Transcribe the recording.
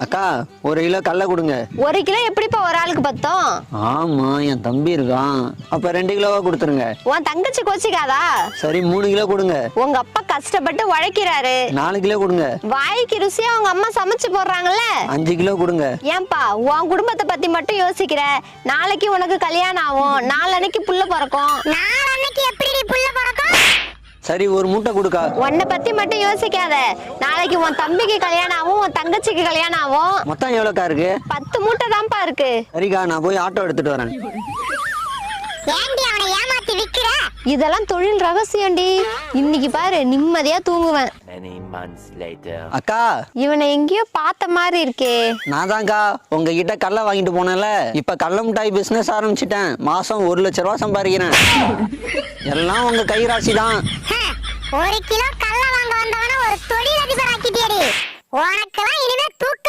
அக்கா 1 கிலோ கடலை கொடுங்க. 1 கிலோ எப்படிப்பா ஒரு ஆளுக்கு பத்தும்? ஆமா, என் தம்பி இருக்கான். அப்ப 2 கிலோவா கொடுத்துருங்க. உன் தங்கச்சி கோச்சிக்காதா? சரி 3 கிலோ கொடுங்க. உங்க அப்பா கஷ்டப்பட்டு உழைக்கிறாரு. 4 கிலோ கொடுங்க. வாய்க்கு ருசியா உங்க அம்மா சமைச்சு போடுறாங்கல்ல. 5 கிலோ கொடுங்க. ஏன்பா உன் குடும்பத்தை பத்தி மட்டும் யோசிக்கிற? நாளைக்கு உனக்கு கல்யாணம் ஆகும், நாளன்னைக்கு புள்ள பிறக்கும். நாளன்னைக்கு எப்படி புள்ள பிறக்கும்? சரி 1 மூட்டை கொடுக்கா. உன்னை பத்தி மட்டும் யோசிக்காத. நாளைக்கு உன் தம்பிக்கு கல்யாணம் ஆகும், உன் தங்கச்சிக்கு கல்யாணம் ஆகும். மொத்தம் எவ்வளோக்கா இருக்கு? 10 மூட்டை தான்ப்பா இருக்கு. சரிக்கா, நான் போய் ஆட்டோ எடுத்துட்டு வரேன். இதெல்லாம் தொழில் ரகசியம்டி. இன்னைக்கு பாரு நிம்மதியா தூங்குவேன். அக்கா, இவனை எங்கேயோ பார்த்த மாதிரி இருக்கே. நான் தான்க்கா உங்ககிட்ட கடலை வாங்கிட்டு போனேன்ல. இப்ப கடலை மிட்டாய் பிசினஸ் ஆரம்பிச்சிட்டேன். மாசம் 1 லட்ச ரூபா சம்பாதிக்கிறேன். எல்லாம் உங்க கைராசி தான். 1 கிலோ கடலை வாங்க வந்தவன ஒரு தொழிலதிபர் ஆக்கிட்டியடி. உனக்கெல்லாம் இனிமே தூக்க